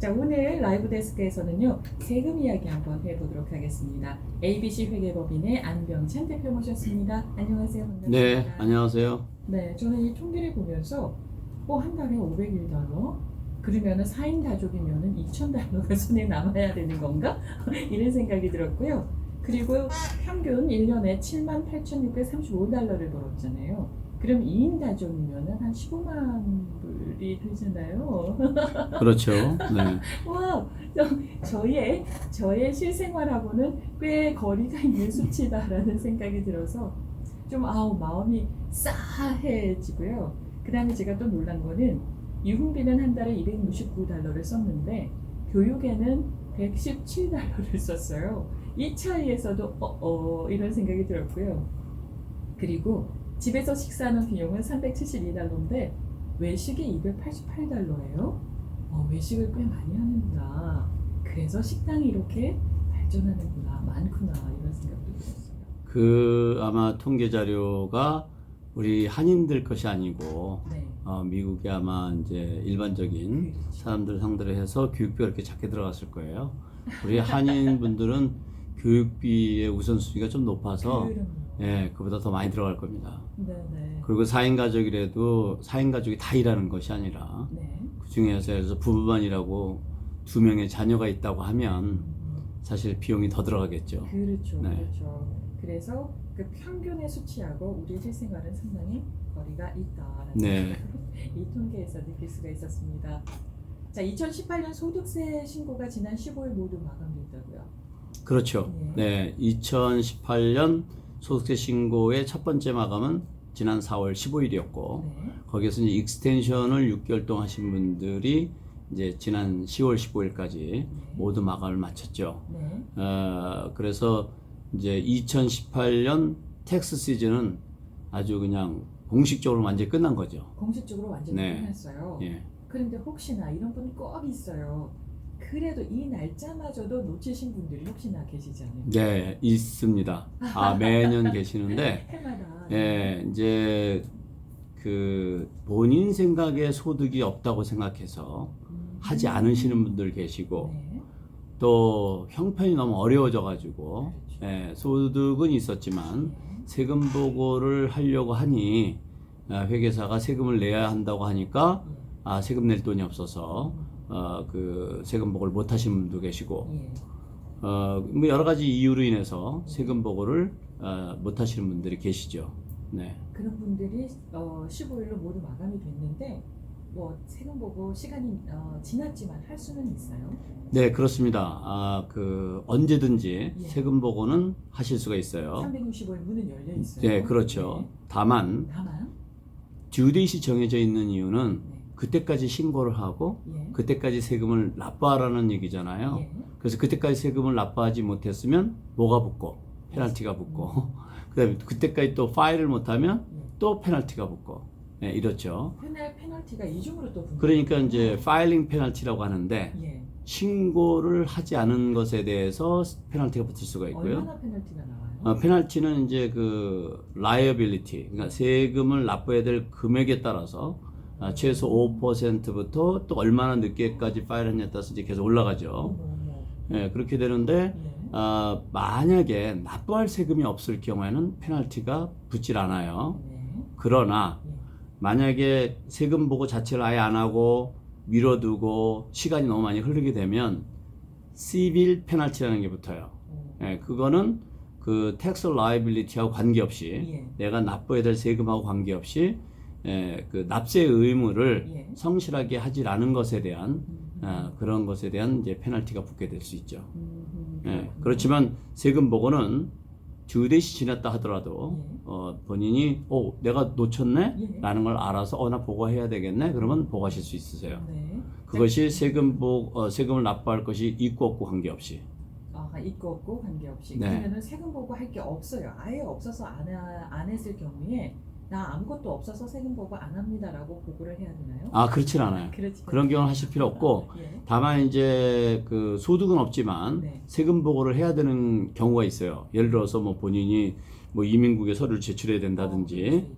자, 오늘 라이브 데스크에서는요, 세금 이야기 한번 해보도록 하겠습니다. ABC 회계법인의 안병찬 대표 모셨습니다. 안녕하세요. 반갑습니다. 네, 안녕하세요. 네, 저는 이 통계를 보면서 한 달에 501달러? 그러면은 4인 가족이면은 2,000달러가 손에 남아야 되는 건가? 이런 생각이 들었고요. 그리고 평균 1년에 78,635달러를 벌었잖아요. 그럼 2인 가족이면은 한 15만 불이 되잖아요. 그렇죠. 네. 와, 저의 실생활하고는 꽤 거리가 있는 수치다라는 생각이 들어서 좀 마음이 싸해지고요. 그 다음에 제가 또 놀란 거는 유흥비는 한 달에 269달러를 썼는데 교육에는 117달러를 썼어요. 이 차이에서도 이런 생각이 들었고요. 그리고 집에서 식사하는 비용은 372달러인데 외식이 288달러예요. 외식을 꽤 많이 하는구나. 그래서 식당이 이렇게 발전하는구나, 많구나 이런 생각도 들었어요. 아마 통계 자료가 우리 한인들 것이 아니고 네. 미국의 아마 이제 일반적인 그렇죠. 사람들 상대로 해서 교육비가 이렇게 작게 들어갔을 거예요. 우리 한인 분들은 교육비의 우선순위가 좀 높아서 그보다 더 많이 들어갈 겁니다. 네네. 그리고 4인 가족이라도 4인 가족이 다 일하는 것이 아니라 네. 그 중에서 부부만 일하고 2명의 자녀가 있다고 하면 사실 비용이 더 들어가겠죠. 그렇죠. 네. 그렇죠. 그래서 그 평균의 수치하고 우리의 실생활은 상당히 거리가 있다라는 네. 것을 이 통계에서 느낄 수가 있었습니다. 자, 2018년 소득세 신고가 지난 15일 모두 마감됐다고요. 그렇죠. 네. 2018년 소득세 신고의 첫 번째 마감은 지난 4월 15일이었고 네. 거기에서 이제 익스텐션을 6개월 동안 하신 분들이 이제 지난 10월 15일까지 모두 마감을 마쳤죠. 네. 그래서 이제 2018년 텍스 시즌은 아주 그냥 공식적으로 완전히 끝난 거죠. 공식적으로 완전히 네. 끝났어요. 예. 그런데 혹시나 이런 분 꼭 있어요. 그래도 이 날짜마저도 놓치신 분들이 혹시나 계시잖아요. 네, 있습니다. 매년 계시는데 해마다. 예, 이제 그 본인 생각에 소득이 없다고 생각해서 하지 않으시는 분들 계시고 네. 또 형편이 너무 어려워져 가지고 그렇죠. 소득은 있었지만 세금 보고를 하려고 하니 회계사가 세금을 내야 한다고 하니까 세금 낼 돈이 없어서 그 세금 보고를 못 하신 분도 계시고 뭐 여러 가지 이유로 인해서 세금 보고를 못 하시는 분들이 계시죠. 네. 그런 분들이 15일로 모두 마감이 됐는데 세금 보고 시간이 지났지만 할 수는 있어요? 네, 그렇습니다. 언제든지 세금 보고는 하실 수가 있어요. 365일 문은 열려 있어요. 네, 그렇죠. 다만 듀데이시 정해져 있는 이유는 그때까지 신고를 하고 그때까지 세금을 납부하라는 얘기잖아요. 그래서 그때까지 세금을 납부하지 못했으면 뭐가 붙고 페널티가 붙고 그다음에 그때까지 또 파일을 못하면 또 페널티가 붙고 이렇죠. 페널티가 이중으로 또 붙는 그러니까 이제 파일링 페널티라고 하는데 신고를 하지 않은 것에 대해서 페널티가 붙을 수가 있고요. 얼마나 페널티가 나와요? 페널티는 이제 그 liability, 그러니까 세금을 납부해야 될 금액에 따라서 최소 5%부터 또 얼마나 늦게까지 파일했냐에 따라서 이제 계속 올라가죠. 그렇게 되는데 만약에 납부할 세금이 없을 경우에는 페널티가 붙질 않아요. 그러나 만약에 세금 보고 자체를 아예 안 하고 미뤄두고 시간이 너무 많이 흐르게 되면 시빌 페널티라는 게 붙어요. 그거는 그 텍스 라이빌리티하고 관계없이 내가 납부해야 될 세금하고 관계없이 그 납세 의무를 성실하게 하지 않은 것에 대한 그런 것에 대한 이제 페널티가 붙게 될 수 있죠. 그렇지만 세금 보고는 듀데이시 지났다 하더라도 본인이 내가 놓쳤네? 라는 걸 알아서 나 보고해야 되겠네? 그러면 보고하실 수 있으세요. 그것이 세금을 납부할 것이 있고 없고 관계없이. 있고 없고 관계없이. 네. 그러면은 세금 보고 할 게 없어요. 아예 없어서 안 했을 경우에 나 아무것도 없어서 세금 보고 안 합니다라고 보고를 해야 되나요? 그렇진 않아요. 그런 경우는 하실 필요 없고 예. 다만 이제 그 소득은 없지만 네. 세금 보고를 해야 되는 경우가 있어요. 예를 들어서 뭐 본인이 뭐 이민국에 서류를 제출해야 된다든지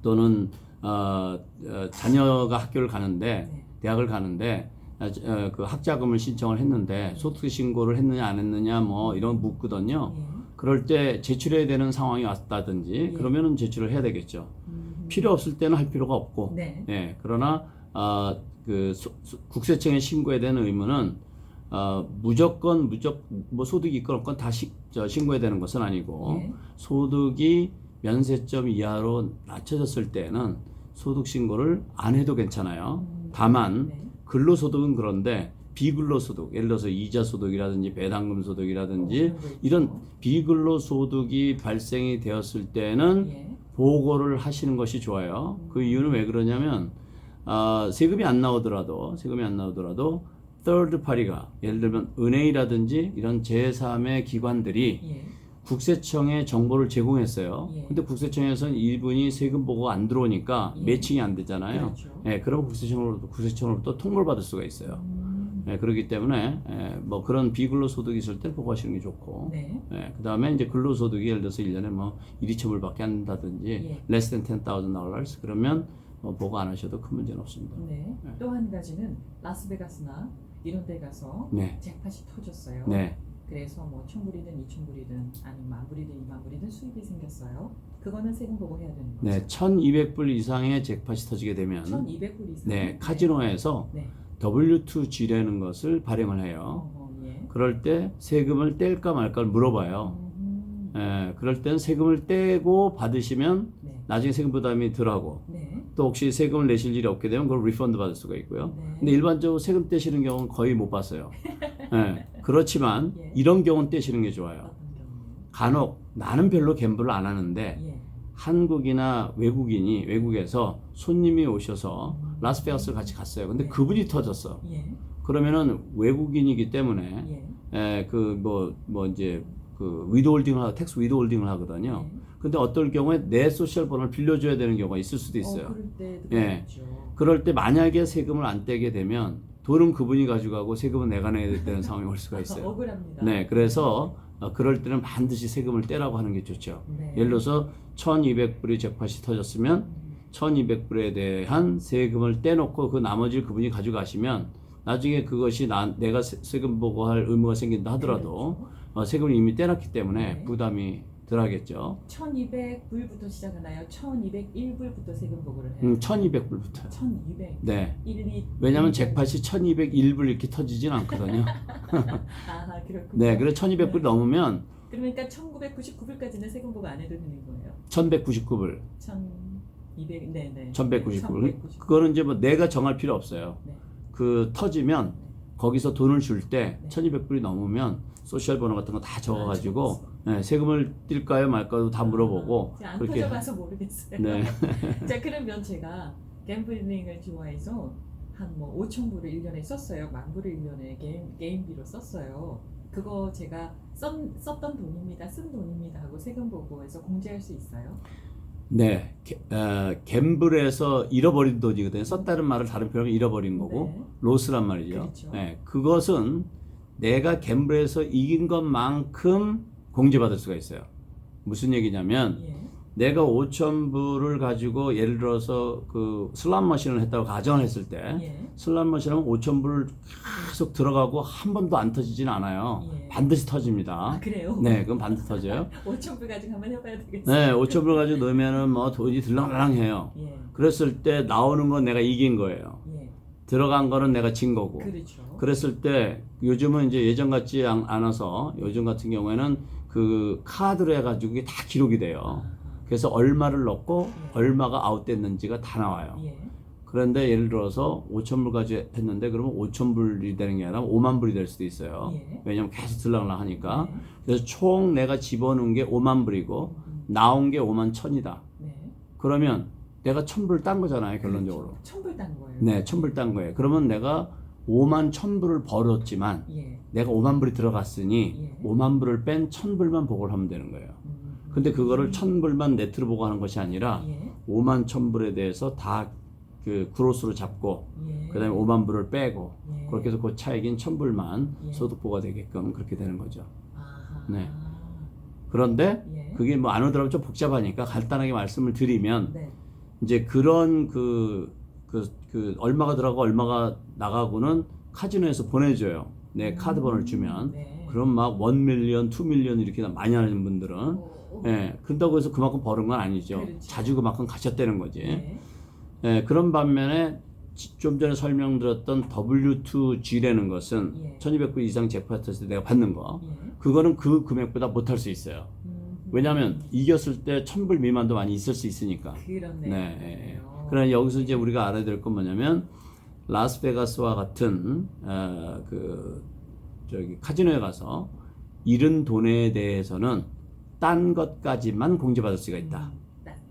또는 자녀가 학교를 가는데 네. 대학을 가는데 그 학자금을 신청을 했는데 소득 신고를 했느냐 안 했느냐 뭐 이런 묻거든요. 예. 그럴 때 제출해야 되는 상황이 왔다든지 예. 그러면은 제출을 해야 되겠죠. 필요 없을 때는 할 필요가 없고. 네. 예. 그러나 그 국세청에 신고해야 되는 의무는 무조건 뭐 소득이 있건 없건 다 신고해야 되는 것은 아니고 예. 소득이 면세점 이하로 낮춰졌을 때는 소득 신고를 안 해도 괜찮아요. 다만 네. 근로소득은 그런데 비근로소득, 예를 들어서 이자소득이라든지 배당금 소득이라든지 그런 거 있죠. 이런 비근로소득이 발생이 되었을 때는 예. 보고를 하시는 것이 좋아요. 그 이유는 왜 그러냐면 세금이 안 나오더라도 third party가 예를 들면 은행이라든지 이런 제3의 기관들이 예. 국세청에 정보를 제공했어요. 예. 근데 국세청에서는 이분이 세금 보고가 안 들어오니까 예. 매칭이 안 되잖아요. 그렇죠. 예, 그러면 국세청으로부터 통보를 받을 수가 있어요. 예, 그렇기 때문에 뭐 그런 비근로소득이 있을 때 보고하시는 게 좋고, 네. 예, 그 다음에 이제 근로소득이 예를 들어서 1년에 뭐 1,2천불밖에 안 된다든지 예. less than $10,000 그러면 보고 안 하셔도 큰 문제는 없습니다. 네. 네. 또 한 가지는 라스베가스나 이런 데 가서 네, 잭팟이 터졌어요. 네, 그래서 뭐 1,000불이든 2,000불이든 아니면 10,000불이든 20,000불이든 수입이 생겼어요. 그거는 세금 보고해야 되는 거죠. 네, 1,200불 이상의 잭팟이 터지게 되면 1,200불 이상. 네, 카지노에서 네. W2G라는 것을 발행을 해요. 예. 그럴 때 세금을 뗄까 말까 물어봐요. 음. 그럴 땐 세금을 떼고 받으시면 네. 나중에 세금 부담이 덜하고 네. 또 혹시 세금을 내실 일이 없게 되면 그걸 리펀드 받을 수가 있고요. 네. 근데 일반적으로 세금 떼시는 경우는 거의 못 봤어요. 그렇지만 예. 이런 경우는 떼시는 게 좋아요. 어떤 경우요? 간혹 나는 별로 갬블을 안 하는데 예. 한국이나 외국인이 외국에서 손님이 오셔서 라스베가스를 같이 갔어요. 근데 네. 그분이 터졌어. 예. 그러면은 외국인이기 때문에 예. 뭐 이제 그 텍스 위도홀딩을 하거든요. 예. 근데 어떨 경우에 내 소셜 번호를 빌려줘야 되는 경우가 있을 수도 있어요. 그럴 때도 예. 그렇죠. 그럴 때 만약에 세금을 안 떼게 되면 돈은 그분이 가져가고 세금은 내가 내야 되는 상황이 올 수가 있어요. 억울합니다. 네, 그래서 그럴 때는 반드시 세금을 떼라고 하는 게 좋죠. 네. 예를 들어서 1,200불이 잭팟이 터졌으면 1,200불에 대한 세금을 떼놓고 그 나머지를 그분이 가져가시면 나중에 그것이 내가 세금 보고할 의무가 생긴다 하더라도 세금을 이미 떼놨기 때문에 네. 부담이 덜하겠죠. 1,200불부터 시작하나요? 1,201불부터 세금 보고를 해요. 1,200불부터요. 1,200. 네. 1, 2. 왜냐하면 잭팟이 1,201불 이렇게 터지진 않거든요. 아, 그렇군요. 네, 그래서 1,200불 넘으면 그러니까 1,999불까지는 세금 보고 안 해도 되는 거예요. 1,199불, 1,200. 네, 네. 1,199불. 그거는 이제 뭐 내가 정할 필요 없어요. 네. 그 터지면 거기서 돈을 줄 때 네. 1,200불이 넘으면 소셜 번호 같은 거 다 적어가지고 적었어. 세금을 뛸까요 말까도 다 물어보고 안 그렇게 터져봐서 모르겠어요. 네. 자, 그러면 제가 갬블링을 좋아해서 한 뭐 5,000불을 1년에 썼어요. 10,000불을 1년에 게임비로 썼어요. 그거 제가 썼던 돈입니다. 쓴 돈입니다 하고 세금 보고해서 공제할 수 있어요? 네, 갬블에서 잃어버린 돈이거든요. 썼다는 말을 다른 표현하면 잃어버린 거고 네. 로스란 말이죠. 그렇죠. 네, 그것은 내가 갬블에서 이긴 것만큼 공제받을 수가 있어요. 무슨 얘기냐면 예. 내가 5,000불을 가지고 예를 들어서 그 슬롯 머신을 했다고 가정을 했을 때 예. 슬롯 머신하면 5,000불 계속 들어가고 한 번도 안 터지진 않아요. 예. 반드시 터집니다. 아, 그래요? 네, 그건 반드시 터져요. 5,000불 가지고 한번 해봐야 되겠어요. 네, 5,000불 가지고 넣으면은 뭐 돈이 들랑랑해요. 예. 그랬을 때 나오는 건 내가 이긴 거예요. 예. 들어간 거는 내가 진 거고. 그렇죠. 그랬을 때 요즘은 이제 예전 같지 않아서 요즘 같은 경우에는 그 카드로 해가지고 이게 다 기록이 돼요. 그래서 얼마를 넣고 얼마가 아웃됐는지가 다 나와요. 예. 그런데 예를 들어서 5,000불 가지고 했는데 그러면 5,000불이 되는 게 아니라 50,000불이 될 수도 있어요. 예. 왜냐면 계속 들락날락 하니까. 네. 그래서 총 내가 집어넣은 게 50,000불이고 나온 게 51,000이다. 네. 그러면 내가 1,000불 딴 거잖아요, 결론적으로. 1,000불 딴 거예요. 네, 1,000불 딴 거예요. 그러면 내가 51,000불을 벌었지만 예. 내가 50,000불이 들어갔으니 예. 50,000불을 뺀 1,000불만 보고를 하면 되는 거예요. 근데 그거를 1,000불만 네트로 보고 하는 것이 아니라 예. 51,000불에 대해서 다 그 그로스로 잡고 예. 그다음에 50,000불을 빼고 예. 그렇게 해서 그 차익인 1,000불만 예. 소득보가 되게끔 그렇게 되는 거죠. 아하. 네. 그런데 예. 그게 뭐 안 오더라면 좀 복잡하니까 간단하게 말씀을 드리면 네. 이제 그런 그 얼마가 들어가고 얼마가 나가고는 카지노에서 보내줘요. 내 카드 번호를 주면. 네. 그럼 막 1밀리언, 2밀리언 이렇게 많이 하는 분들은 예, 그렇다고 해서 그만큼 버는 건 아니죠. 그렇죠. 자주 그만큼 가셨다는 거지. 네. 예, 그런 반면에 좀 전에 설명드렸던 W2G라는 것은 예. 1200불 이상 잭팟했을 때 내가 받는 거. 예. 그거는 그 금액보다 못할 수 있어요. 왜냐하면 이겼을 때 1000불 미만도 많이 있을 수 있으니까. 그렇네요. 네. 예. 그러나 여기서 이제 우리가 알아야 될 건 뭐냐면 라스베가스와 같은 저기 카지노에 가서 잃은 돈에 대해서는 딴 것까지만 공제받을 수가 있다.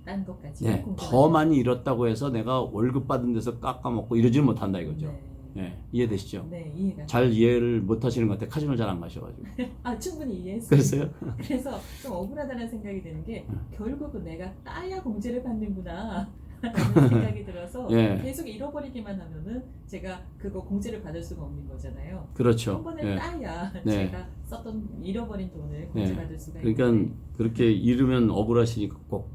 딴 것까지. 네, 더 많이 잃었다고 해서 내가 월급 받은 데서 깎아먹고 이러지는 못한다 이거죠. 네. 네, 이해되시죠? 네, 이해가. 잘 이해를 못 하시는 것 같아요. 카지노 잘 안 가셔가지고. 아, 충분히 이해했어요. 그랬어요? 그래서 좀 억울하다는 생각이 드는 게 결국은 내가 따야 공제를 받는구나 라는 생각이 들어서 예. 계속 잃어버리기만 하면은 제가 그거 공제를 받을 수가 없는 거잖아요. 그렇죠. 한 번에 예. 따야 네. 제가 썼던 잃어버린 돈을 공제받을 수가 그러니까 있는데 그렇게 잃으면 억울하시니까 꼭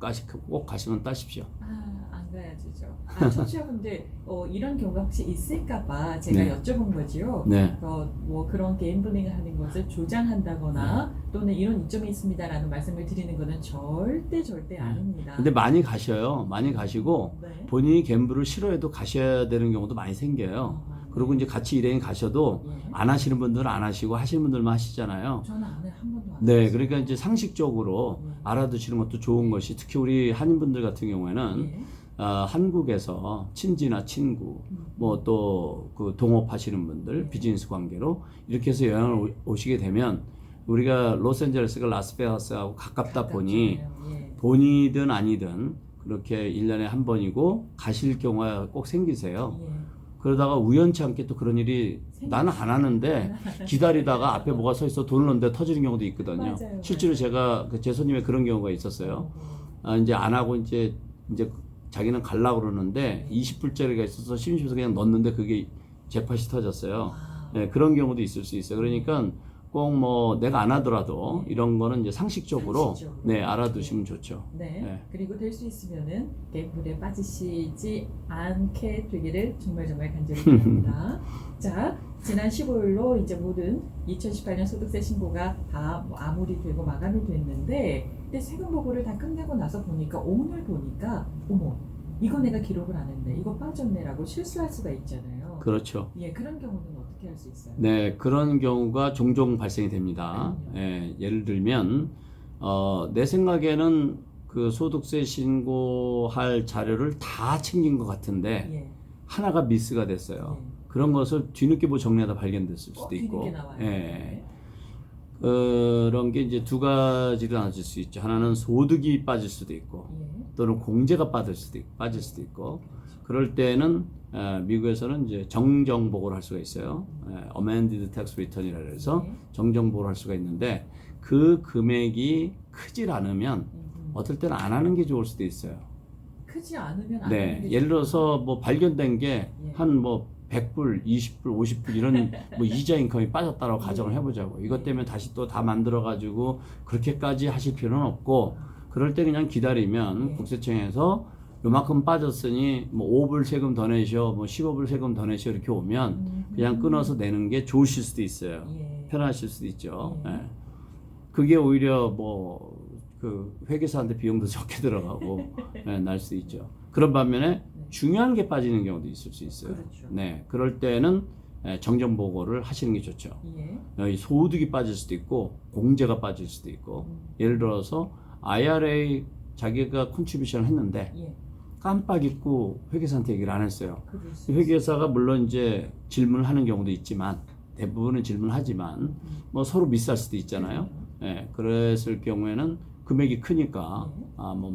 가시면 따십시오. 안 가야지죠. 청취자분들 이런 경우가 혹시 있을까봐 제가 네. 여쭤본 거지요. 네. 뭐 그런 게임블링을 하는 것을 조장한다거나 또는 이런 이점이 있습니다라는 말씀을 드리는 것은 절대 아닙니다. 근데 많이 가셔요. 많이 가시고 네. 본인이 갬블을 싫어해도 가셔야 되는 경우도 많이 생겨요. 그리고 이제 같이 일행이 가셔도 예. 안 하시는 분들은 안 하시고 하시는 분들만 하시잖아요. 저는 안에 한 번도 안 네, 해봤어요. 그러니까 이제 상식적으로 알아두시는 것도 좋은 것이 특히 우리 한인분들 같은 경우에는 예. 한국에서 친지나 친구 뭐 또 그 동업하시는 분들 비즈니스 관계로 이렇게 해서 여행을 오시게 되면 우리가 로스앤젤레스가 라스베가스하고 가깝다 보니 예. 돈이든 아니든 그렇게 1년에 한 번이고 가실 경우가 꼭 생기세요. 예. 그러다가 우연치 않게 또 그런 일이 나는 안 하는데 기다리다가 앞에 뭐가 서 있어 돈을 넣는데 터지는 경우도 있거든요. 맞아요. 실제로 제가 제 손님의 그런 경우가 있었어요. 이제 안 하고 이제 자기는 가려고 그러는데 20불짜리가 있어서 심심해서 그냥 넣었는데 그게 잭팟이 터졌어요. 네, 그런 경우도 있을 수 있어요. 그러니까 꼭 뭐 내가 안 하더라도 이런 거는 이제 상식적으로 네, 알아두시면 좋죠. 네. 네. 그리고 될 수 있으면은 갬블에 빠지시지 않게 되기를 정말 간절히 바랍니다. 자, 지난 15일로 이제 모든 2018년 소득세 신고가 다 마무리되고 마감이 됐는데, 근데 세금 보고를 다 끝내고 나서 보니까 오늘 보니까 어머, 이거 내가 기록을 안 했네, 이거 빠졌네라고 실수할 수가 있잖아요. 그렇죠. 예, 그런 경우는 어떻게 할 수 있어요? 네, 그런 경우가 종종 발생이 됩니다. 예를 들면 내 생각에는 그 소득세 신고할 자료를 다 챙긴 것 같은데 예. 하나가 미스가 됐어요. 예. 그런 것을 뒤늦게 정리하다 발견됐을 수도 있고, 뒤늦게 나와요. 예. 그런 게 이제 두 가지로 나눠질 수 있죠. 하나는 소득이 빠질 수도 있고, 예. 또는 공제가 빠질 수도 있고, 그럴 때는 미국에서는 이제 정정 보고를 할 수가 있어요. amended tax return이라 해서 예. 정정 보고를 할 수가 있는데 그 금액이 크질 않으면 어떨 때는 안 하는 게 좋을 수도 있어요. 크지 않으면 안 네, 하는 게 예를 들어서 뭐 발견된 게 예. 한 뭐 100불, 20불, 50불 이런 뭐 이자 인컴이 빠졌다고 가정을 해보자고. 이것 때문에 다시 또 다 만들어 가지고 그렇게까지 하실 필요는 없고, 그럴 때 그냥 기다리면 예. 국세청에서 요만큼 빠졌으니 뭐 5불 세금 더 내셔, 뭐 15불 세금 더 내셔 이렇게 오면 그냥 끊어서 내는 게 좋으실 수도 있어요. 예. 편하실 수도 있죠. 예. 예. 그게 오히려 뭐 그 회계사한테 비용도 적게 들어가고 날 수 있죠. 그런 반면에 중요한 게 빠지는 경우도 있을 수 있어요. 그렇죠. 네, 그럴 때는 정정 보고를 하시는 게 좋죠. 예. 소득이 빠질 수도 있고 공제가 빠질 수도 있고, 예를 들어서 IRA 자기가 컨트리뷰션을 했는데 예. 깜빡 잊고 회계사한테 얘기를 안 했어요. 그럴 수 회계사가 물론 이제 질문을 하는 경우도 있지만 대부분은 질문하지만 뭐 서로 미스할 수도 있잖아요. 예, 그랬을 경우에는 금액이 크니까 뭐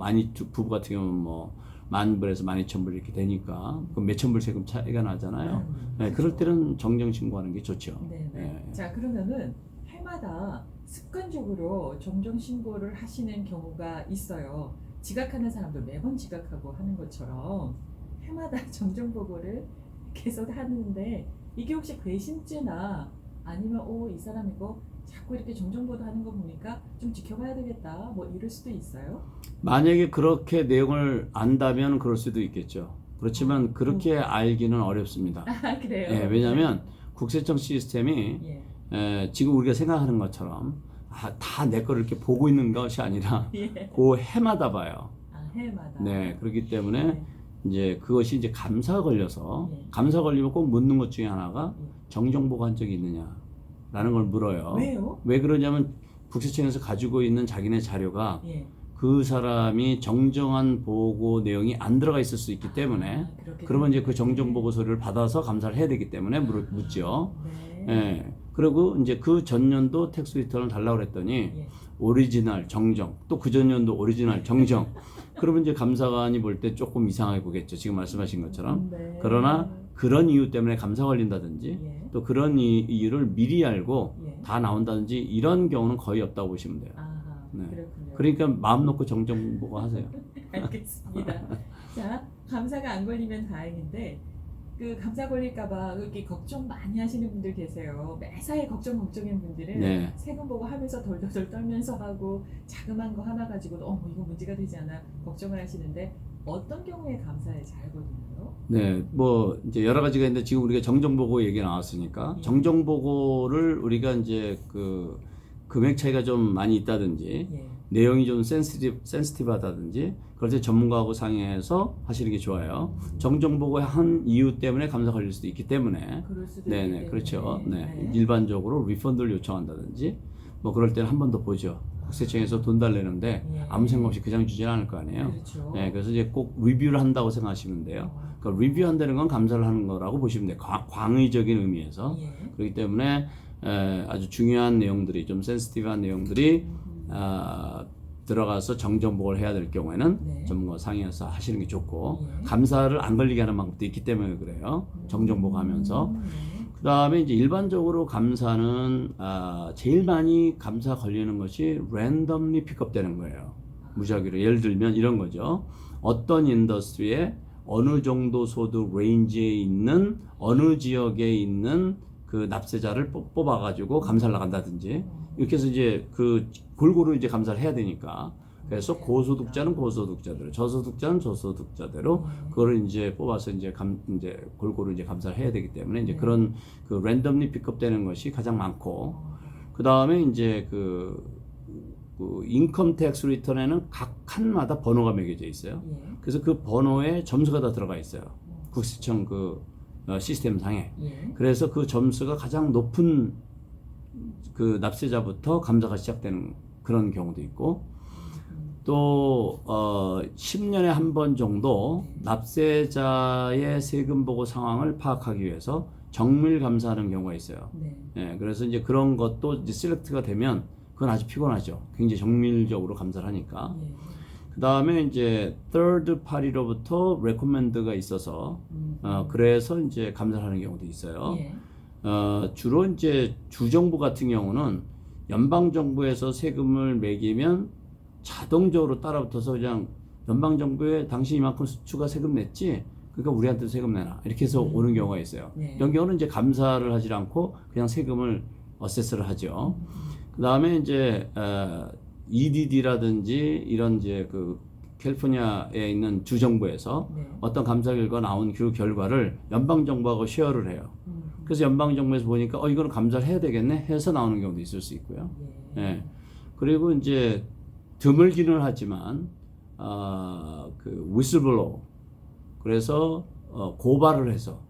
부부 같은 경우는 뭐 10,000불에서 12,000불 이렇게 되니까 그 몇천 불 세금 차이가 나잖아요. 예, 그럴 때는 정정 신고하는 게 좋죠. 네. 예. 자, 그러면은 해마다 습관적으로 정정 신고를 하시는 경우가 있어요. 지각하는 사람도 매번 지각하고 하는 것처럼 해마다 정정 보고를 계속 하는데, 이게 혹시 괘씸죄나 아니면 이 사람 이거 자꾸 이렇게 정정보도 하는 거 보니까 좀 지켜봐야 되겠다, 뭐 이럴 수도 있어요? 만약에 그렇게 내용을 안다면 그럴 수도 있겠죠. 그렇지만 그렇게 알기는 어렵습니다. 아, 그래요? 예, 왜냐하면 국세청 시스템이 예. 지금 우리가 생각하는 것처럼 다 내 거를 이렇게 보고 있는 것이 아니라 예. 그 해마다 봐요. 아, 해마다. 네, 그렇기 때문에 네. 이제 그것이 이제 감사 걸려서 예. 감사 걸리면 꼭 묻는 것 중에 하나가 예. 정정보고 한 적이 있느냐라는 걸 물어요. 왜요? 왜 그러냐면 국세청에서 가지고 있는 자기네 자료가 예. 그 사람이 정정한 보고 내용이 안 들어가 있을 수 있기 때문에 그렇게 그러면 이제 그 되는군요. 정정 보고서를 받아서 감사를 해야 되기 때문에 묻죠. 네. 예. 그리고 이제 그 전년도 텍스 리턴을 달라고 그랬더니 예. 오리지널 정정 또 그 전년도 오리지널 정정 그러면 이제 감사관이 볼 때 조금 이상하게 보겠죠. 지금 말씀하신 것처럼. 네. 그러나 그런 이유 때문에 감사 걸린다든지 예. 또 그런 이유를 미리 알고 예. 다 나온다든지 이런 경우는 거의 없다고 보시면 돼요. 아하, 네. 그렇군요. 그러니까 마음 놓고 정정 보고 하세요. 알겠습니다. 자, 감사가 안 걸리면 다행인데 그 감사 걸릴까봐 이렇게 걱정 많이 하시는 분들 계세요. 매사에 걱정인 분들은 네. 세금 보고 하면서 덜덜덜 떨면서 하고 자그만 거 하나 가지고도 이거 문제가 되지 않아 걱정을 하시는데 어떤 경우에 감사에 잘 걸리나요? 네, 뭐 이제 여러 가지가 있는데 지금 우리가 정정 보고 얘기 나왔으니까 예. 정정 보고를 우리가 이제 그 금액 차이가 좀 많이 있다든지 예. 내용이 좀 센시티브하다든지 그럴 때 전문가하고 상의해서 하시는 게 좋아요. 정정 보고 한 이유 때문에 감사 걸릴 수도 있기 때문에 그럴 수도 네네 있기 그렇죠. 때문에. 네. 일반적으로 리펀드를 요청한다든지 뭐 그럴 때는 한 번 더 보죠. 국세청에서 돈 달래는데 예. 아무 생각 없이 그냥 주지는 않을 거 아니에요. 그렇죠. 네, 그래서 이제 꼭 리뷰를 한다고 생각하시면 돼요. 그러니까 리뷰한다는 건 감사를 하는 거라고 보시면 돼요. 광의적인 의미에서. 예. 그렇기 때문에 아주 중요한 내용들이 좀 센시티브한 내용들이 들어가서 정정보고를 해야 될 경우에는 네. 전문가 상의해서 하시는 게 좋고 예. 감사를 안 걸리게 하는 방법도 있기 때문에 그래요. 정정보고 하면서. 네. 그 다음에 이제 일반적으로 감사는 제일 많이 감사 걸리는 것이 랜덤리 픽업되는 거예요. 무작위로 예를 들면 이런 거죠. 어떤 인더스트리에 어느 정도 소득 레인지에 있는 어느 지역에 있는 그 납세자를 뽑아가지고 감사를 나간다든지 이렇게 해서 이제 그 골고루 이제 감사를 해야 되니까 그래서 고소득자는 고소득자대로 저소득자는 저소득자대로 그거를 이제 뽑아서 이제 이제 골고루 이제 감사를 해야 되기 때문에 이제 그런 그 랜덤리 픽업되는 것이 가장 많고 그 다음에 이제 그 인컴 텍스 리턴에는 각 칸마다 번호가 매겨져 있어요. 예. 그래서 그 번호에 점수가 다 들어가 있어요. 국세청 그 시스템 상에. 예. 그래서 그 점수가 가장 높은 그 납세자부터 감사가 시작되는 그런 경우도 있고 또 10년에 한 번 정도 납세자의 세금 보고 상황을 파악하기 위해서 정밀 감사하는 경우가 있어요. 네. 예, 그래서 이제 그런 것도 이제 셀렉트가 되면 그건 아주 피곤하죠. 굉장히 정밀적으로 감사를 하니까. 예. 그 다음에 이제 third party로부터 recommend가 있어서 그래서 이제 감사를 하는 경우도 있어요. 예. 주로 이제 주정부 같은 경우는 연방 정부에서 세금을 매기면 자동적으로 따라붙어서 그냥 연방 정부에 당신 이만큼 추가 세금 냈지, 그러니까 우리한테 세금 내놔 이렇게 해서 오는 경우가 있어요. 네. 이런 경우는 이제 감사를 하지 않고 그냥 세금을 어세스를 하죠. 그 다음에 이제 EDD라든지 이런 이제 그 캘리포니아에 있는 주정부에서 네. 어떤 감사 결과 나온 그 결과를 연방 정부하고 쉐어를 해요. 그래서 연방 정부에서 보니까 이거는 감사를 해야 되겠네 해서 나오는 경우도 있을 수 있고요. 예. 예. 그리고 이제 드물기는 하지만 그 위슬블로우, 그래서 고발을 해서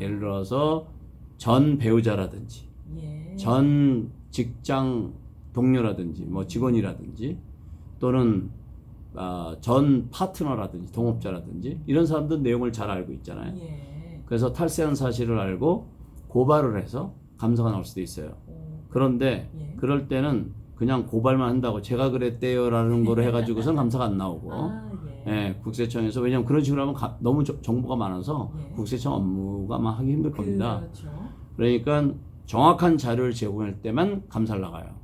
예를 들어서 전 배우자라든지 예. 전 직장 동료라든지 뭐 직원이라든지 또는 전 파트너라든지 동업자라든지 이런 사람들 내용을 잘 알고 있잖아요. 예. 그래서 탈세한 사실을 알고 고발을 해서 감사가 나올 수도 있어요. 그런데 예. 그럴 때는 그냥 고발만 한다고 제가 그랬대요라는 거로 해가지고선 감사가 안 나오고 예, 국세청에서 왜냐하면 그런 식으로 하면 너무 정보가 많아서 예. 국세청 업무가 막 하기 힘들 겁니다. 그렇죠. 그러니까 정확한 자료를 제공할 때만 감사를 나가요.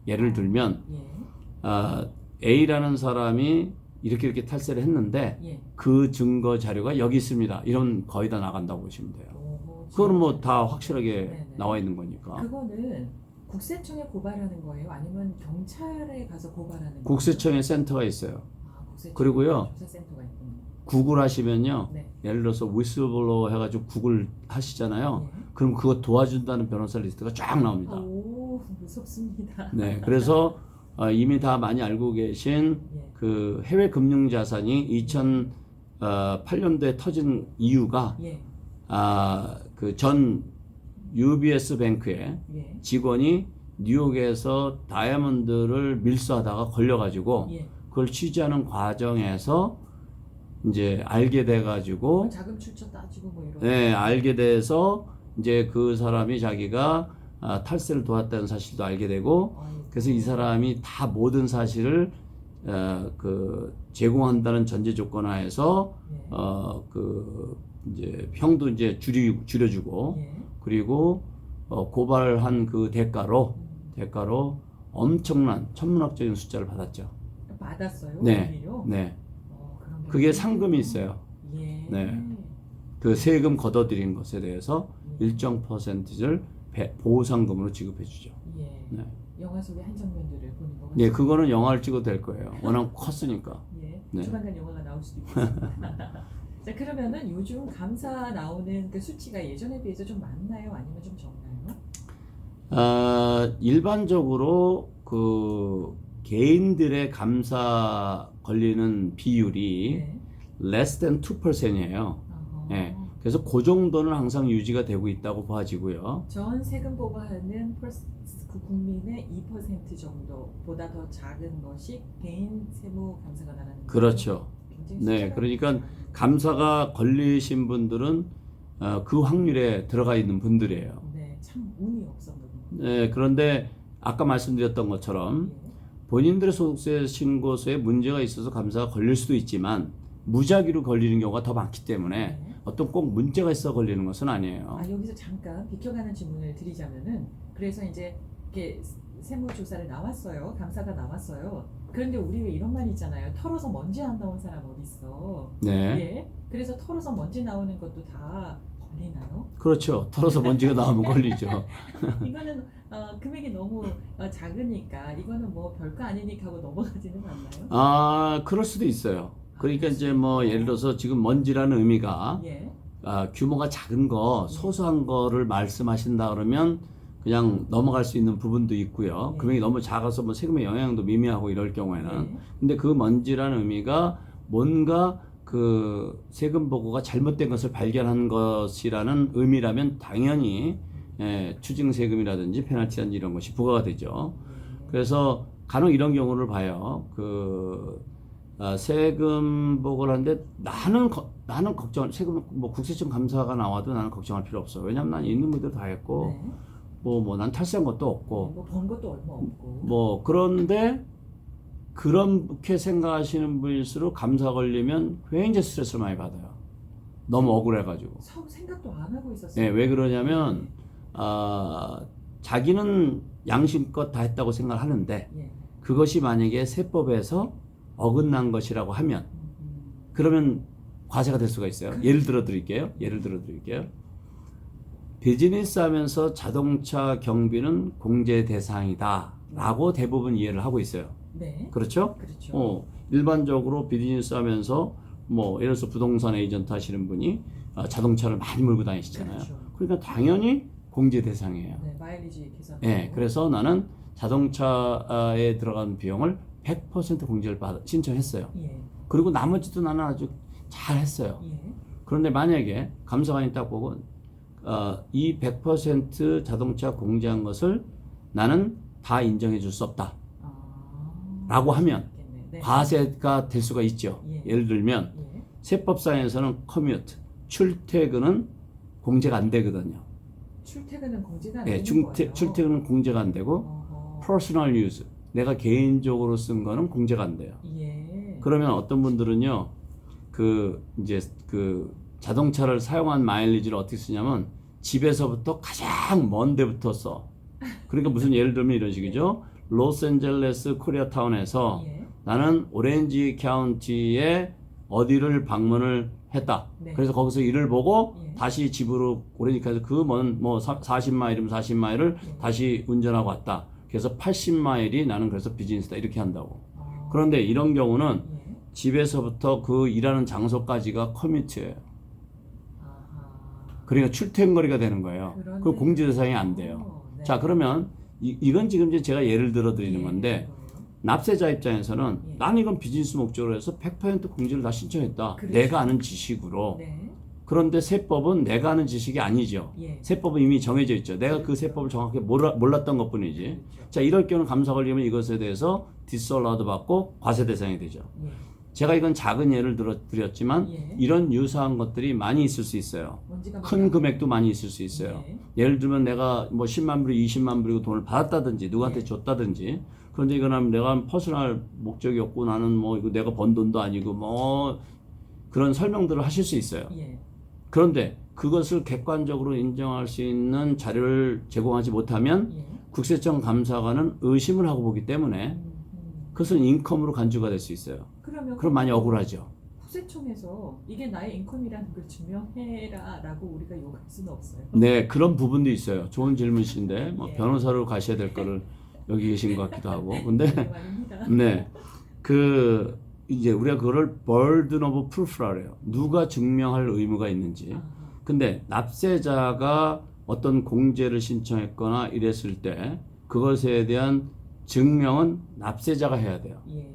예를 들면 예. A라는 사람이 이렇게 탈세를 했는데 예. 그 증거 자료가 여기 있습니다. 이런 거의 다 나간다고 보시면 돼요. 오호, 그거는 뭐 다 확실하게 네네. 나와 있는 거니까. 그거는 국세청에 고발하는 거예요? 아니면 경찰에 가서 고발하는 거예요? 국세청에 센터가 있어요. 국세청 그리고요. 조사센터가 있군요. 구글 하시면요. 네. 예를 들어서 위슬블로워 해가지고 구글 하시잖아요. 예. 그럼 그거 도와준다는 변호사 리스트가 쫙 나옵니다. 오, 무섭습니다. 네, 그래서 이미 다 많이 알고 계신 예. 그 해외 금융 자산이 2008년도에 터진 이유가 예. 그 전 UBS 뱅크의 예. 직원이 뉴욕에서 다이아몬드를 밀수하다가 걸려가지고 예. 그걸 취재하는 과정에서 이제 알게 돼가지고 자금 출처 따지고 뭐 이런. 네, 알게 돼서 이제 그 사람이 자기가 탈세를 도왔다는 사실도 알게 되고 아이고. 그래서 이 사람이 다 모든 사실을 그 제공한다는 전제 조건 하에서 예. 그 이제 형도 이제 줄여주고 예. 그리고 고발한 그 대가로 엄청난 천문학적인 숫자를 받았죠. 받았어요? 네, 오히려? 네. 그런 게 그게 있군요. 상금이 있어요. 예. 네. 그 세금 걷어들인 것에 대해서 일정 퍼센트를 보상금으로 지급해 주죠. 예. 네. 영화 속의 한 장면들을 보는 거 같아요. 네, 그거는 영화를 찍어도 될 거예요. 워낙 컸으니까. 예. 네. 조만간 영화가 나올 수도 있겠습니다. 자, 그러면은 요즘 감사 나오는 그 수치가 예전에 비해서 좀 많나요? 아니면 좀 적나요? 일반적으로 그 개인들의 감사 걸리는 비율이 네. less than 2%이에요. 어허. 네. 그래서 그 정도는 항상 유지가 되고 있다고 봐지고요. 전 세금 보고하는 그 국민의 2% 정도보다 더 작은 것이 개인 세무 감사가 나라는 거죠? 그렇죠. 굉장히 네, 숫자가 그러니까 많죠. 감사가 걸리신 분들은 그 확률에 들어가 있는 분들이에요. 네, 참 운이 없었거든요. 네, 그런데 아까 말씀드렸던 것처럼 예. 본인들의 소득세 신고서에 문제가 있어서 감사가 걸릴 수도 있지만 무작위로 걸리는 경우가 더 많기 때문에 네. 어떤 꼭 문제가 있어 걸리는 것은 아니에요. 여기서 잠깐 비켜가는 질문을 드리자면은 그래서 이제 이렇게 세무조사를 나왔어요. 감사가 나왔어요. 그런데 우리 왜 이런 말 있잖아요. 털어서 먼지 안 나온 사람 어디 있어? 네, 예. 그래서 털어서 먼지 나오는 것도 다 걸리나요? 그렇죠. 털어서 먼지가 나오면 걸리죠. 이거는 금액이 너무 작으니까 이거는 뭐 별거 아니니까 하고 넘어가지는 않나요? 그럴 수도 있어요. 그러니까 이제 뭐 예를 들어서 지금 먼지라는 의미가 예. 규모가 작은 거, 소소한 거를 말씀하신다 그러면 그냥 넘어갈 수 있는 부분도 있고요. 네. 금액이 너무 작아서 뭐 세금의 영향도 미미하고 이럴 경우에는. 네. 근데 그 먼지라는 의미가 뭔가 그 세금 보고가 잘못된 것을 발견한 것이라는 의미라면 당연히 추징 세금이라든지 페널티라든지 이런 것이 부과가 되죠. 그래서 간혹 이런 경우를 봐요. 세금 보고를 하는데 나는 걱정 세금 뭐 국세청 감사가 나와도 나는 걱정할 필요 없어. 왜냐면 난 있는 분들 다 했고 네. 뭐 난 탈세한 것도 없고 뭐 번 것도 얼마 없고. 뭐 그런데 그렇게 생각하시는 분일수록 감사 걸리면 굉장히 스트레스를 많이 받아요. 너무 억울해가지고. 생각도 안 하고 있었어요. 네, 왜 그러냐면 자기는 양심껏 다 했다고 생각을 하는데 예. 그것이 만약에 세법에서 어긋난 것이라고 하면 그러면 과세가 될 수가 있어요. 예를 들어 드릴게요. 비즈니스 하면서 자동차 경비는 공제 대상이다 라고 대부분 이해를 하고 있어요. 네. 그렇죠? 그렇죠. 일반적으로 비즈니스 하면서 뭐 예를 들어서 부동산 에이전트 하시는 분이 자동차를 많이 몰고 다니시잖아요. 그렇죠. 그러니까 당연히 공제 대상이에요. 네, 마일리지 계산. 네, 그래서 나는 자동차에 들어간 비용을 100% 공제를 신청했어요. 예. 그리고 나머지도 나는 아주 잘 했어요. 예. 그런데 만약에 감사관이 딱 보고 이 100% 자동차 공제한 것을 나는 다 인정해 줄 수 없다 라고 하면 네. 과세가 될 수가 있죠. 예. 예를 들면 예. 세법상에서는 커뮤트, 출퇴근은 공제가 안 되거든요. 출퇴근은 공제가 안 네, 되는 거예요. 출퇴근은 공제가 안 되고 어허. 퍼스널 유즈, 내가 개인적으로 쓴 거는 공제가 안 돼요. 예. 그러면 어떤 분들은요, 이제 자동차를 사용한 마일리지를 어떻게 쓰냐면 집에서부터 가장 먼 데부터 써. 그러니까 무슨 예를 들면 이런 식이죠. 로스앤젤레스 코리아타운에서 예. 나는 오렌지 카운티에 어디를 방문을 했다. 네. 그래서 거기서 일을 보고 예. 다시 집으로 오렌지 카운티 그 먼 뭐 40마일이면 40마일을 예. 다시 운전하고 왔다. 그래서 80마일이 나는 그래서 비즈니스다 이렇게 한다고. 어. 그런데 이런 경우는 예. 집에서부터 그 일하는 장소까지가 커뮤트예요. 아하. 그러니까 출퇴근거리가 되는 거예요. 그러네. 그 공제 대상이 안 돼요. 네. 자, 그러면 이건 지금 이제 제가 예를 들어 드리는 예, 건데 그거예요. 납세자 입장에서는 예. 난 이건 비즈니스 목적으로 해서 100% 공제를 다 신청했다. 그렇죠. 내가 아는 지식으로. 네. 그런데 세법은 내가 아는 지식이 아니죠. 예. 세법은 이미 정해져 있죠. 내가 그 세법을 정확히 몰랐던 것뿐이지. 그렇죠. 자, 이럴 경우는 감사 걸리면 이것에 대해서 디스얼라우드 받고 과세 대상이 되죠. 예. 제가 이건 작은 예를 드렸지만 예. 이런 유사한 것들이 많이 있을 수 있어요. 뭔지가 큰 많아요. 금액도 많이 있을 수 있어요. 예. 예를 들면 내가 뭐 10만 불이 20만 불이고 돈을 받았다든지 누구한테 예. 줬다든지 그런데 이거는 내가 퍼스널 목적이 없고 나는 뭐 이거 내가 번 돈도 아니고 뭐 그런 설명들을 하실 수 있어요. 예. 그런데 그것을 객관적으로 인정할 수 있는 자료를 제공하지 못하면 예. 국세청 감사관은 의심을 하고 보기 때문에 그것은 인컴으로 간주가 될 수 있어요. 그럼 많이 억울하죠. 국세청에서 이게 나의 인컴이라는 걸 증명해라라고 우리가 요구할 수는 없어요. 네, 그런 부분도 있어요. 좋은 질문이신데 뭐 예. 변호사로 가셔야 될 거를 여기 계신 것 같기도 하고. 근데 말입니다. 네, 그 이제 우리가 그거를 burden of proof라 그래요. 누가 증명할 의무가 있는지. 아하. 근데 납세자가 어떤 공제를 신청했거나 이랬을 때 그것에 대한 증명은 납세자가 해야 돼요. 예.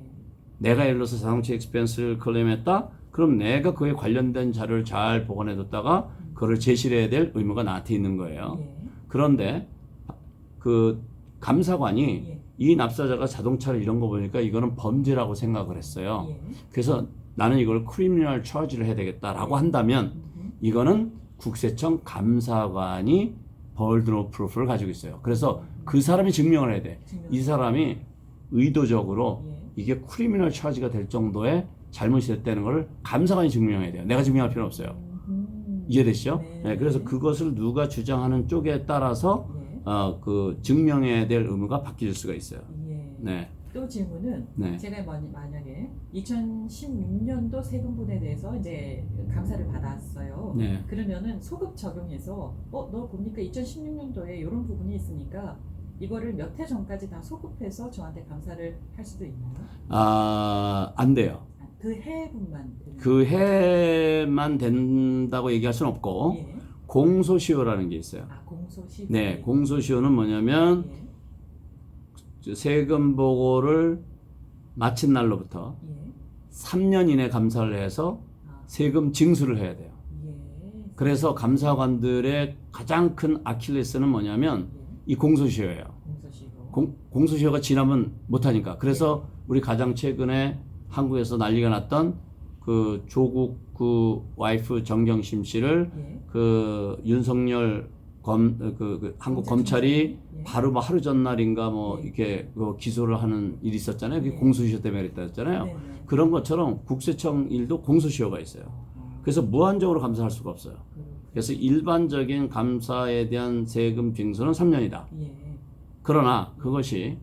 내가 예를 들어서 자동차 익스펜스를 클레임했다? 그럼 내가 그에 관련된 자료를 잘 보관해뒀다가 그걸 제시를 해야 될 의무가 나한테 있는 거예요. 예. 그런데 그 감사관이 예. 이 납세자가 자동차를 이런 거 보니까 이거는 범죄라고 생각을 했어요. 예. 그래서 나는 이걸 크리미널 처지를 해야 되겠다라고 한다면 이거는 국세청 감사관이 burden of proof를 가지고 있어요. 그래서 그 사람이 증명을 해야 돼. 이 사람이 의도적으로 예. 이게 크리미널 처지가 될 정도의 잘못이 됐다는 걸 감사관이 증명해야 돼요. 내가 증명할 필요는 없어요. 이해되시죠? 네. 네, 그래서 그것을 누가 주장하는 쪽에 따라서 예. 그 증명해야 될 의무가 바뀔 수가 있어요. 예. 네, 또 질문은 네, 제가 만약에 2016년도 세금분에 대해서 이제 감사를 받았어요. 네. 그러면은 소급 적용해서 너 보니까 2016년도에 이런 부분이 있으니까 이거를 몇 해 전까지 다 소급해서 저한테 감사를 할 수도 있나요? 안 돼요. 그 해분만. 그 해만 된다고 얘기할 수는 없고 예. 공소시효라는 게 있어요. 공소시효. 네, 공소시효는 뭐냐면 예. 세금 보고를 마친 날로부터 예. 3년 이내 감사를 해서 아, 세금 징수를 해야 돼요. 예. 그래서 감사관들의 가장 큰 아킬레스는 뭐냐면 예. 이 공소시효예요. 공소시효. 공소시효가 지나면 못하니까. 그래서 우리 가장 최근에 한국에서 난리가 났던 그 조국 그 와이프 정경심 씨를 예. 그 윤석열 한국 검찰이 예. 바로 뭐 하루 전날인가 뭐 예. 이렇게 그 기소를 하는 일이 있었잖아요. 그게 예. 공소시효 때문에 그랬다 했잖아요. 네네. 그런 것처럼 국세청 일도 공소시효가 있어요. 그래서 무한적으로 감사할 수가 없어요. 그래서 일반적인 감사에 대한 세금 징수는 3년이다. 예. 그러나 그것이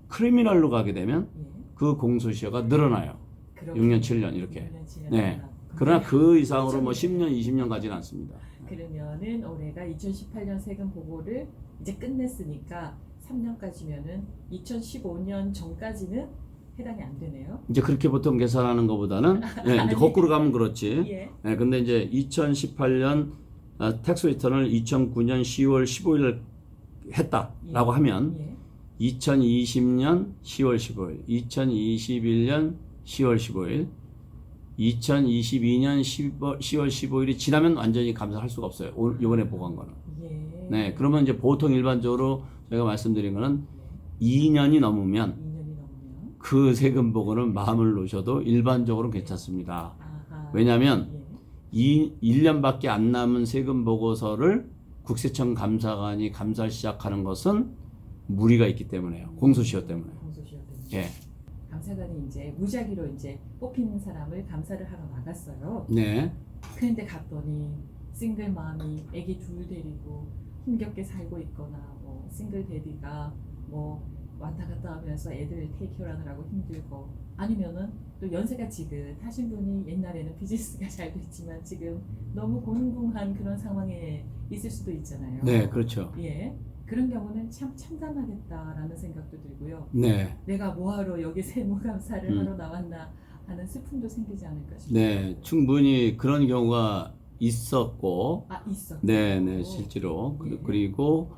크리미널로 가게 되면 예. 그 공소시효가 늘어나요. 그렇군요. 6년, 7년 이렇게. 6년, 7년 네. 늘어나고. 그러나 그 이상으로 뭐 10년, 20년 가지는 않습니다. 그러면은 올해가 2018년 세금 보고를 이제 끝냈으니까 3년까지면은 2015년 전까지는 해당이 안 되네요. 이제 그렇게 보통 계산하는 것보다는 네, 이제 아니. 거꾸로 가면 그렇지. 예. 네, 근데 이제 2018년 텍스 리턴을 2009년 10월 15일 했다라고 하면 예. 2020년 10월 15일, 2021년 10월 15일, 2022년 10월 15일이 지나면 완전히 감사할 수가 없어요. 이번에 보고한 거는. 예. 네, 그러면 이제 보통 일반적으로 저희가 말씀드린 거는 2년이 넘으면 2년이 넘으면. 그 세금 보고는 마음을 놓으셔도 일반적으로 괜찮습니다. 아하. 왜냐하면 예. 1년밖에 안 남은 세금 보고서를 국세청 감사관이 감사를 시작하는 것은 무리가 있기 때문에요. 공소시효 때문에. 공소시효 때문에. 예. 감사관이 이제 무작위로 이제 뽑힌 사람을 감사를 하러 나갔어요. 네. 그런데 갔더니 싱글 맘이 아기 둘 데리고 힘겹게 살고 있거나 뭐 싱글 데디가 뭐 왔다 갔다 하면서 애들 테이크어라느라고 힘들고 아니면은 또 연세가 지긋하신 분이 옛날에는 비즈니스가 잘 됐지만 지금 너무 곤궁한 그런 상황에 있을 수도 있잖아요. 네, 그렇죠. 예. 그런 경우는 참 참담하겠다라는 생각도 들고요. 네. 내가 뭐하러 여기 세무감사를 하러 나왔나 하는 슬픔도 생기지 않을까 싶어요. 네, 충분히 그런 경우가 있었고, 아, 있어. 네, 네, 실제로. 예. 그리고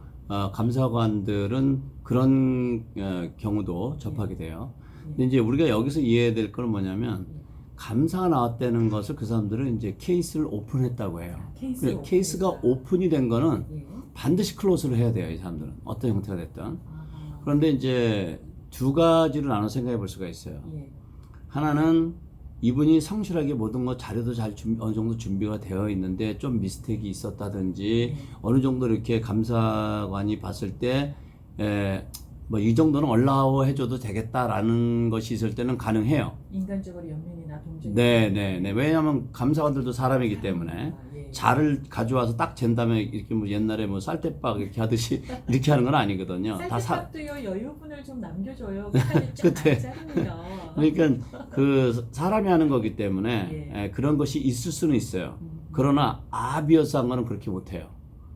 감사관들은 그런 경우도 접하게 돼요. 근데 이제 우리가 여기서 이해해야 될 건 뭐냐면, 감사가 나왔다는 것을 그 사람들은 이제 케이스를 오픈했다고 해요. 케이스가 오픈이 된 거는 예. 반드시 클로즈를 해야 돼요, 이 사람들은. 어떤 형태가 됐든. 아하. 그런데 이제 두 가지로 나눠 생각해 볼 수가 있어요. 예. 하나는 이분이 성실하게 모든 것 자료도 잘 어느 정도 준비가 되어 있는데 좀 미스테이크가 있었다든지 어느 정도 이렇게 감사관이 봤을 때 뭐 이 정도는 얼라워 해줘도 되겠다라는 것이 있을 때는 가능해요. 인간적으로 연민이나 동정이. 네. 왜냐하면 감사관들도 사람이기 때문에 예. 자를 가져와서 딱 잰 다음에 이렇게 뭐 옛날에 뭐 쌀대박 이렇게 하듯이 이렇게 하는 건 아니거든요. 쌀밥도요 여유분을 좀 남겨줘요. 칼이 쫙 그때. 안 자릅니다. 그러니까 그 사람이 하는 거기 때문에 예. 그런 것이 있을 수는 있어요. 그러나 아비어스한 거는 그렇게 못해요.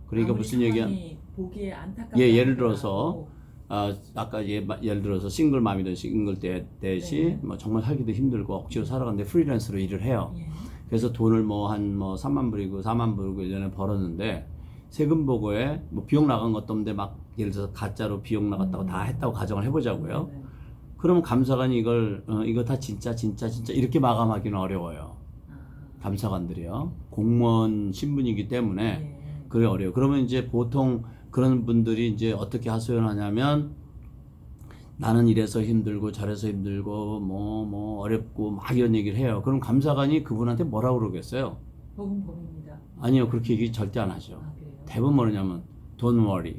그러니까 아무리 무슨 얘기야? 상황이 보기에 안타깝다. 예를 들어서 아까 예를 들어서 싱글맘이든 싱글 대시 뭐 정말 살기도 힘들고 억지로 살아가는데 프리랜서로 일을 해요. 예. 그래서 돈을 뭐 한 3만 불이고 4만 불이고 예전에 벌었는데 세금 보고에 뭐 비용 나간 것도 없는데 막 예를 들어서 가짜로 비용 나갔다고 다 했다고 가정을 해보자고요. 네. 그러면 감사관이 이거 다 진짜 이렇게 마감하기는 어려워요. 감사관들이요. 공무원 신분이기 때문에 예. 그게 어려워요. 그러면 이제 보통 그런 분들이 이제 어떻게 하소연하냐면 나는 이래서 힘들고 저래서 힘들고 뭐 어렵고 막 이런 얘기를 해요. 그럼 감사관이 그분한테 뭐라고 그러겠어요? 복음입니다. 아니요. 그렇게 얘기 절대 안 하죠. 아, 그래요? 대부분 뭐냐면 don't worry.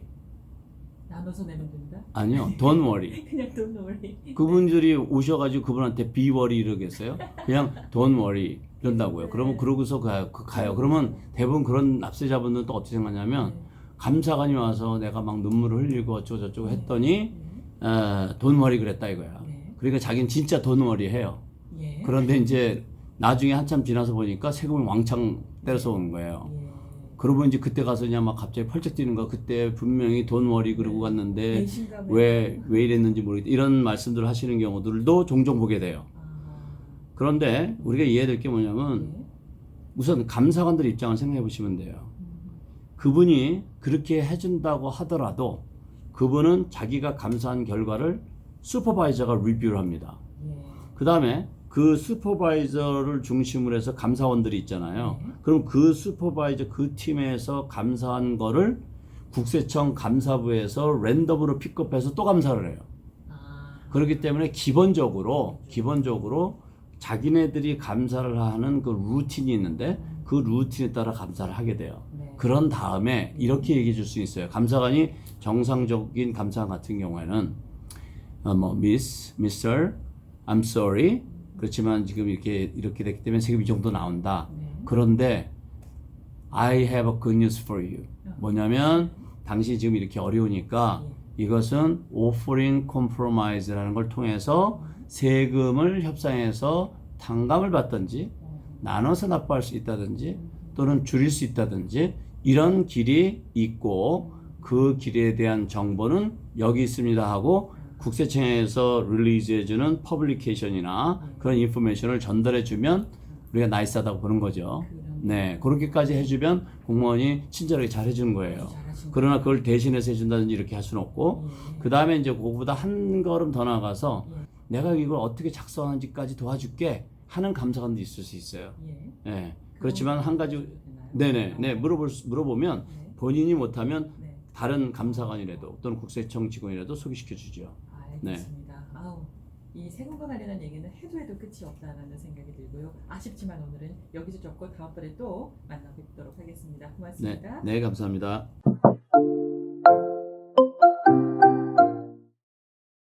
나눠서 내면 된다? 아니요. don't worry. 그냥 돈 놀이. 그분들이 오셔가지고 그분한테 be worry 이러겠어요? 그냥 don't worry 이런다고요. 그러면 그러고서 가요. 그러면 대부분 그런 납세자분들은 또 어떻게 생각하냐면 감사관이 와서 내가 막 눈물을 흘리고 어쩌고저쩌고 했더니 don't worry 그랬다 이거야. 그러니까 자기는 진짜 don't worry 해요. 예. 그런데 이제 나중에 한참 지나서 보니까 세금을 왕창 때려서 온 거예요. 예. 그러고 이제 그때 가서 그냥 막 갑자기 펄쩍 뛰는 거 그때 분명히 don't worry 그러고 갔는데 배신감에. 왜 이랬는지 모르겠다. 이런 말씀들을 하시는 경우들도 종종 보게 돼요. 그런데 우리가 이해될 게 뭐냐면 우선 감사관들 입장을 생각해 보시면 돼요. 그분이 그렇게 해준다고 하더라도 그분은 자기가 감사한 결과를 슈퍼바이저가 리뷰를 합니다. 그 다음에 그 슈퍼바이저를 중심으로 해서 감사원들이 있잖아요. 그럼 그 슈퍼바이저 그 팀에서 감사한 거를 국세청 감사부에서 랜덤으로 픽업해서 또 감사를 해요. 그렇기 때문에 기본적으로 자기네들이 감사를 하는 그 루틴이 있는데 그 루틴에 따라 감사를 하게 돼요. 그런 다음에 이렇게 얘기해 줄 수 있어요. 감사관이 정상적인 감사관 같은 경우에는 Miss, Mr, I'm sorry. 그렇지만 지금 이렇게 됐기 때문에 세금 이 정도 나온다. 그런데 I have a good news for you. 뭐냐면 당신이 지금 이렇게 어려우니까 이것은 offering compromise라는 걸 통해서 세금을 협상해서 탕감을 받든지 나눠서 납부할 수 있다든지 또는 줄일 수 있다든지 이런 길이 있고 그 길에 대한 정보는 여기 있습니다 하고 국세청에서 릴리즈해주는 퍼블리케이션이나 그런 인포메이션을 전달해주면 우리가 나이스하다고 보는 거죠. 네, 그렇게까지 해주면 공무원이 친절하게 잘 해주는 거예요. 그러나 그걸 대신해서 해준다든지 이렇게 할 수는 없고 그 다음에 이제 그거보다 한 걸음 더 나가서 내가 이걸 어떻게 작성하는지까지 도와줄게 하는 감사관도 있을 수 있어요. 네, 그렇지만 한 가지 물어보면 본인이 못하면 다른 감사관이라도 또는 국세청 직원이라도 소개시켜 주죠. 알겠습니다. 이 세금과 관련한 얘기는 해도 끝이 없다라는 생각이 들고요. 아쉽지만 오늘은 여기서 접고 다음번에 또 만나 뵙도록 하겠습니다. 고맙습니다. 네, 감사합니다.